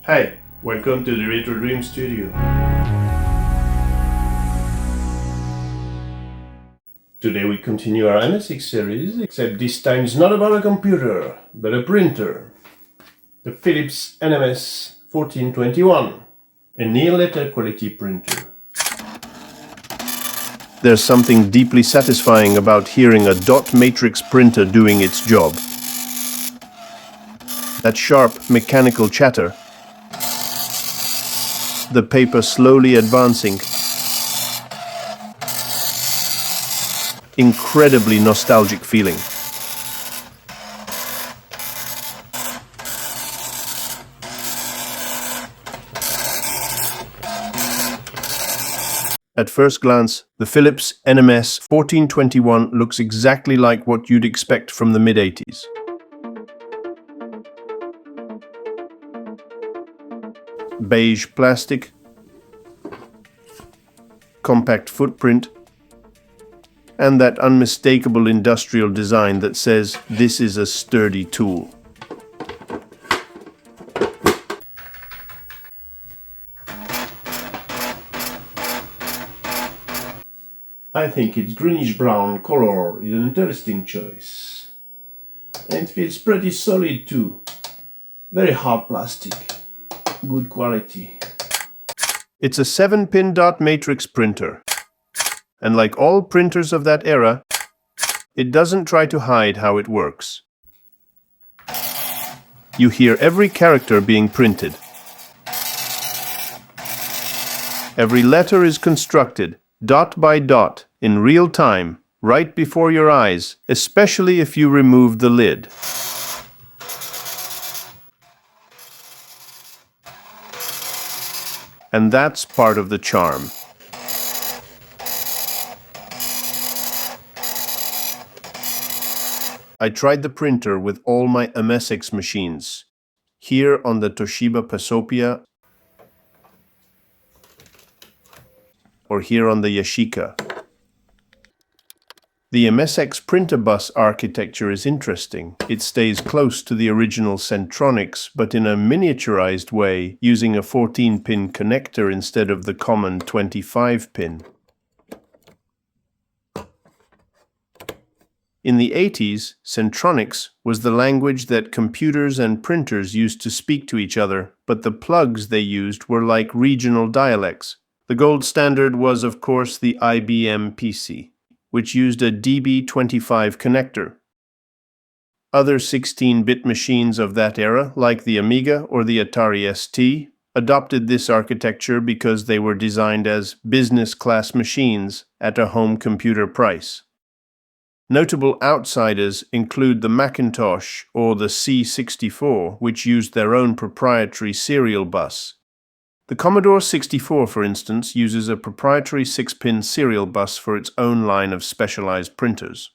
Hi, welcome to the Retro Dream Studio. Today we continue our MSX series, except this time it's not about a computer, but a printer. The Philips NMS 1421, a near-letter quality printer. There's something deeply satisfying about hearing a dot matrix printer doing its job. That sharp mechanical chatter, the paper slowly advancing, incredibly nostalgic feeling. At first glance, the Philips NMS 1421 looks exactly like what you'd expect from the mid-80s. Beige plastic, compact footprint, and that unmistakable industrial design that says this is a sturdy tool. I think its greenish-brown color is an interesting choice. And it feels pretty solid too. Very hard plastic. Good quality. It's a 7-pin dot matrix printer. And like all printers of that era, it doesn't try to hide how it works. You hear every character being printed. Every letter is constructed, dot by dot, in real time, right before your eyes, especially if you remove the lid. And that's part of the charm. I tried the printer with all my MSX machines, here on the Toshiba Pasopia, or here on the Yashica. The MSX printer bus architecture is interesting. It stays close to the original Centronics, but in a miniaturized way, using a 14-pin connector instead of the common 25-pin. In the 80s, Centronics was the language that computers and printers used to speak to each other, but the plugs they used were like regional dialects. The gold standard was, of course, the IBM PC, which used a DB25 connector. Other 16-bit machines of that era, like the Amiga or the Atari ST, adopted this architecture because they were designed as business-class machines at a home computer price. Notable outsiders include the Macintosh or the C64, which used their own proprietary serial bus. The Commodore 64, for instance, uses a proprietary 6-pin serial bus for its own line of specialized printers.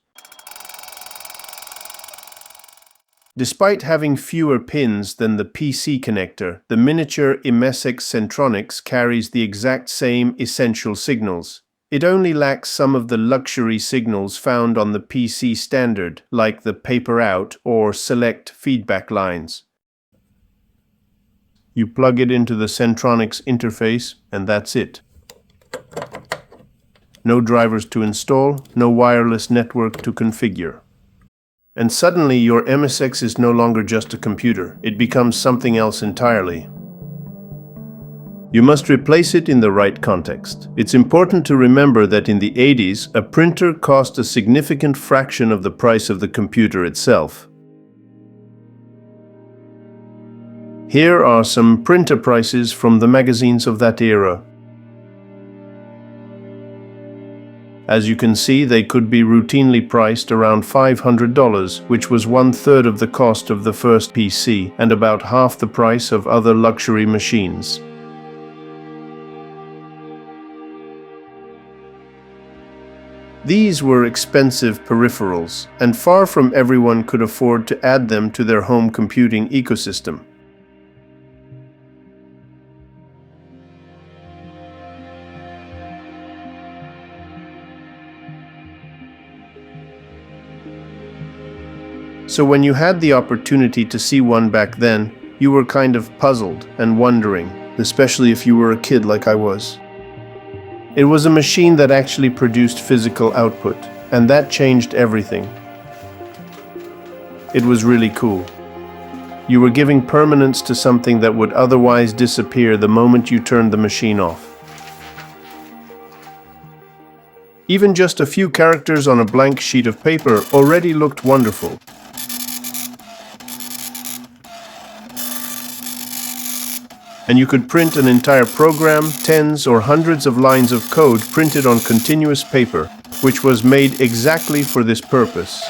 Despite having fewer pins than the PC connector, the miniature MSX Centronics carries the exact same essential signals. It only lacks some of the luxury signals found on the PC standard, like the paper out or select feedback lines. You plug it into the Centronics interface, and that's it. No drivers to install, no wireless network to configure. And suddenly your MSX is no longer just a computer. It becomes something else entirely. You must replace it in the right context. It's important to remember that in the 80s, a printer cost a significant fraction of the price of the computer itself. Here are some printer prices from the magazines of that era. As you can see, they could be routinely priced around $500, which was 1/3 of the cost of the first PC and about half the price of other luxury machines. These were expensive peripherals, and far from everyone could afford to add them to their home computing ecosystem. So when you had the opportunity to see one back then, you were kind of puzzled and wondering, especially if you were a kid like I was. It was a machine that actually produced physical output, and that changed everything. It was really cool. You were giving permanence to something that would otherwise disappear the moment you turned the machine off. Even just a few characters on a blank sheet of paper already looked wonderful. And you could print an entire program, tens or hundreds of lines of code printed on continuous paper, which was made exactly for this purpose.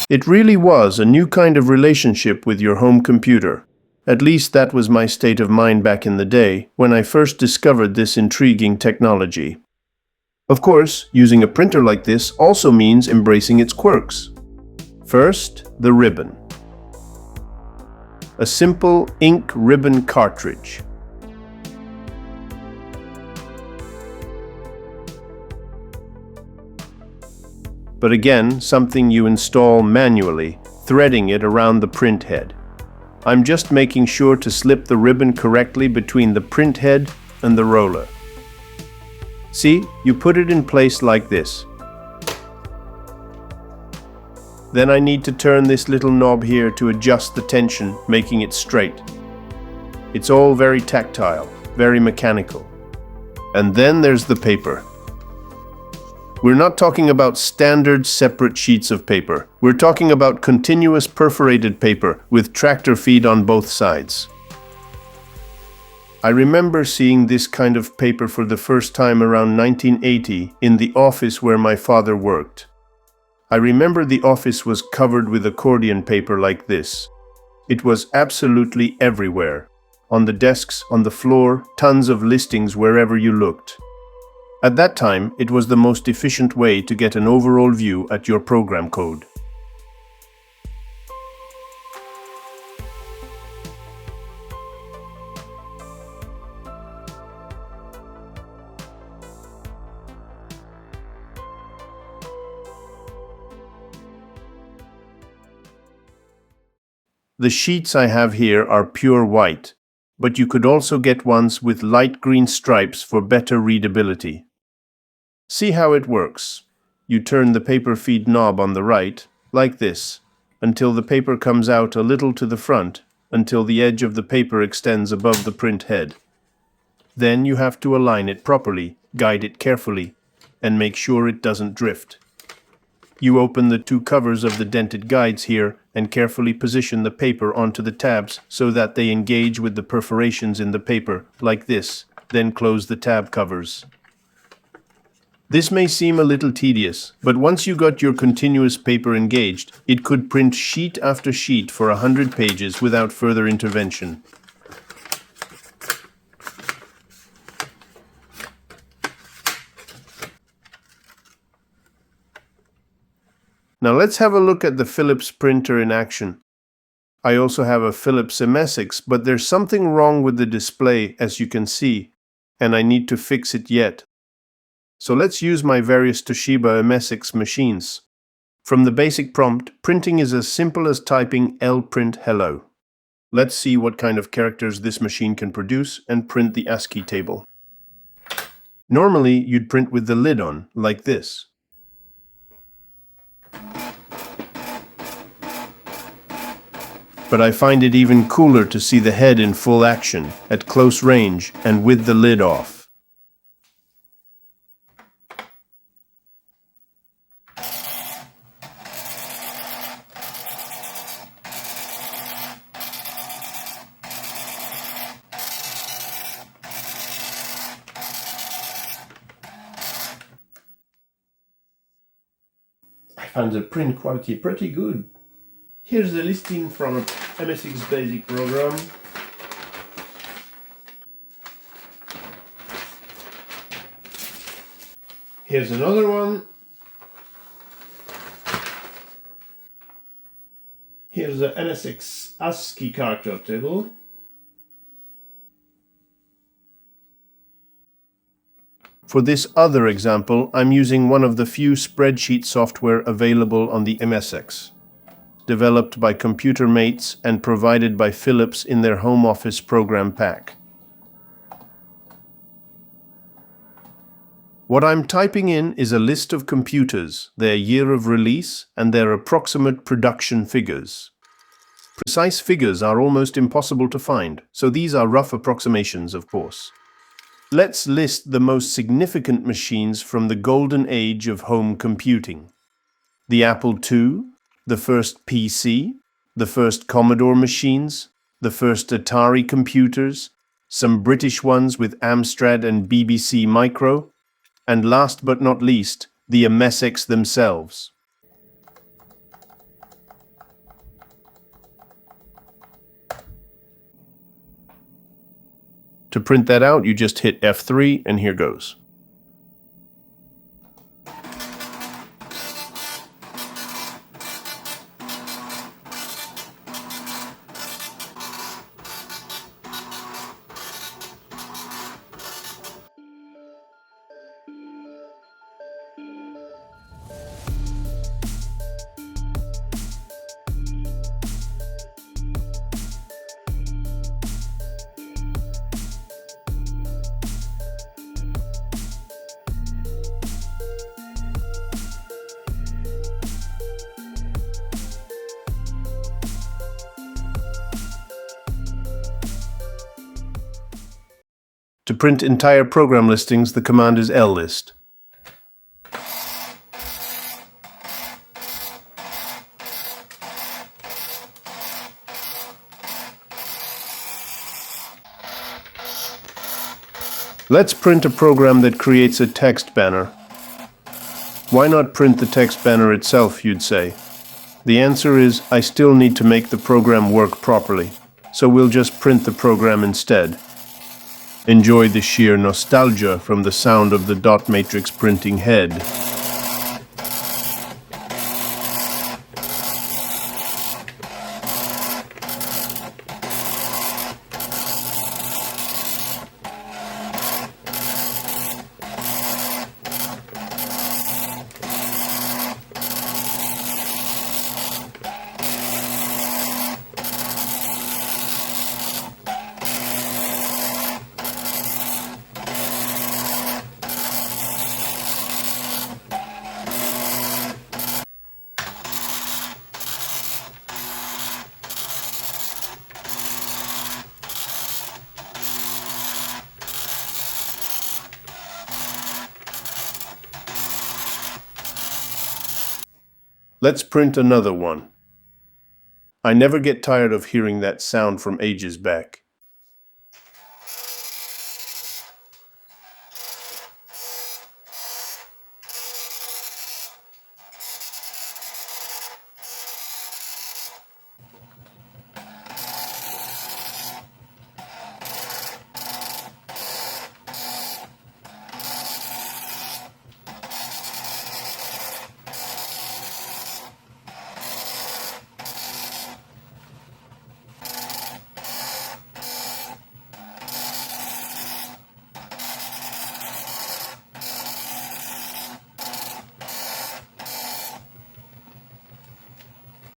It really was a new kind of relationship with your home computer. At least that was my state of mind back in the day, when I first discovered this intriguing technology. Of course, using a printer like this also means embracing its quirks. First, the ribbon. A simple ink ribbon cartridge. But again, something you install manually, threading it around the print head. I'm just making sure to slip the ribbon correctly between the print head and the roller. See, you put it in place like this. Then I need to turn this little knob here to adjust the tension, making it straight. It's all very tactile, very mechanical. And then there's the paper. We're not talking about standard separate sheets of paper. We're talking about continuous perforated paper with tractor feed on both sides. I remember seeing this kind of paper for the first time around 1980 in the office where my father worked. I remember the office was covered with accordion paper like this. It was absolutely everywhere. On the desks, on the floor, tons of listings wherever you looked. At that time, it was the most efficient way to get an overall view at your program code. The sheets I have here are pure white, but you could also get ones with light green stripes for better readability. See how it works. You turn the paper feed knob on the right, like this, until the paper comes out a little to the front, until the edge of the paper extends above the print head. Then you have to align it properly, guide it carefully, and make sure it doesn't drift. You open the two covers of the dented guides here and carefully position the paper onto the tabs so that they engage with the perforations in the paper, like this, then close the tab covers. This may seem a little tedious, but once you got your continuous paper engaged, it could print sheet after sheet for 100 pages without further intervention. Now let's have a look at the Philips printer in action. I also have a Philips NMS, but there's something wrong with the display, as you can see, and I need to fix it yet. So let's use my various Toshiba MSX machines. From the basic prompt, printing is as simple as typing LPRINT hello. Let's see what kind of characters this machine can produce and print the ASCII table. Normally, you'd print with the lid on, like this. But I find it even cooler to see the head in full action, at close range, and with the lid off. I found the print quality pretty good. Here's a listing from a MSX Basic program. Here's another one. Here's the MSX ASCII character table. For this other example, I'm using one of the few spreadsheet software available on the MSX, developed by computer mates and provided by Philips in their home office program pack. What I'm typing in is a list of computers, their year of release, and their approximate production figures. Precise figures are almost impossible to find, so these are rough approximations, of course. Let's list the most significant machines from the golden age of home computing. The Apple II, the first PC, the first Commodore machines, the first Atari computers, some British ones with Amstrad and BBC Micro, and last but not least, the MSX themselves. To print that out, you just hit F3, and here goes. To print entire program listings, the command is LLIST. Let's print a program that creates a text banner. Why not print the text banner itself, you'd say? The answer is, I still need to make the program work properly, so we'll just print the program instead. Enjoy the sheer nostalgia from the sound of the dot matrix printing head. Let's print another one. I never get tired of hearing that sound from ages back.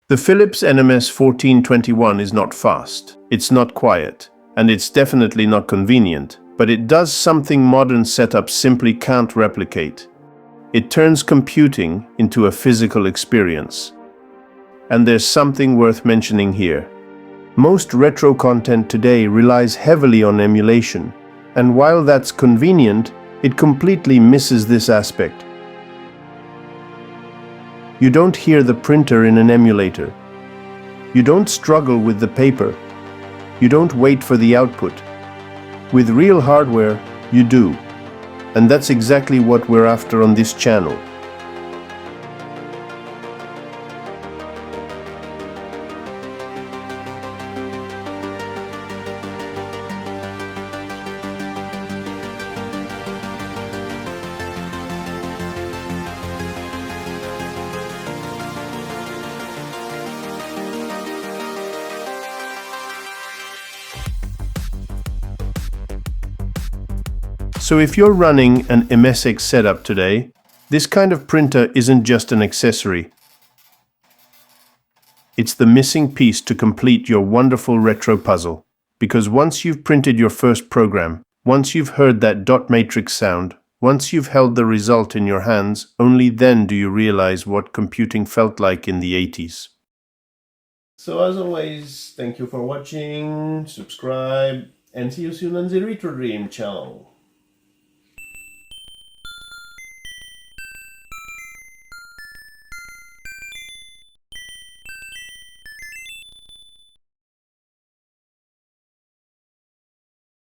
The Philips NMS 1421 is not fast, it's not quiet, and it's definitely not convenient, but it does something modern setups simply can't replicate. It turns computing into a physical experience. And there's something worth mentioning here. Most retro content today relies heavily on emulation, and while that's convenient, it completely misses this aspect. You don't hear the printer in an emulator. You don't struggle with the paper. You don't wait for the output. With real hardware, you do. And that's exactly what we're after on this channel. So if you're running an MSX setup today, this kind of printer isn't just an accessory. It's the missing piece to complete your wonderful retro puzzle. Because once you've printed your first program, once you've heard that dot matrix sound, once you've held the result in your hands, only then do you realize what computing felt like in the 80s. So as always, thank you for watching, subscribe, and see you soon on the Retro Dream channel.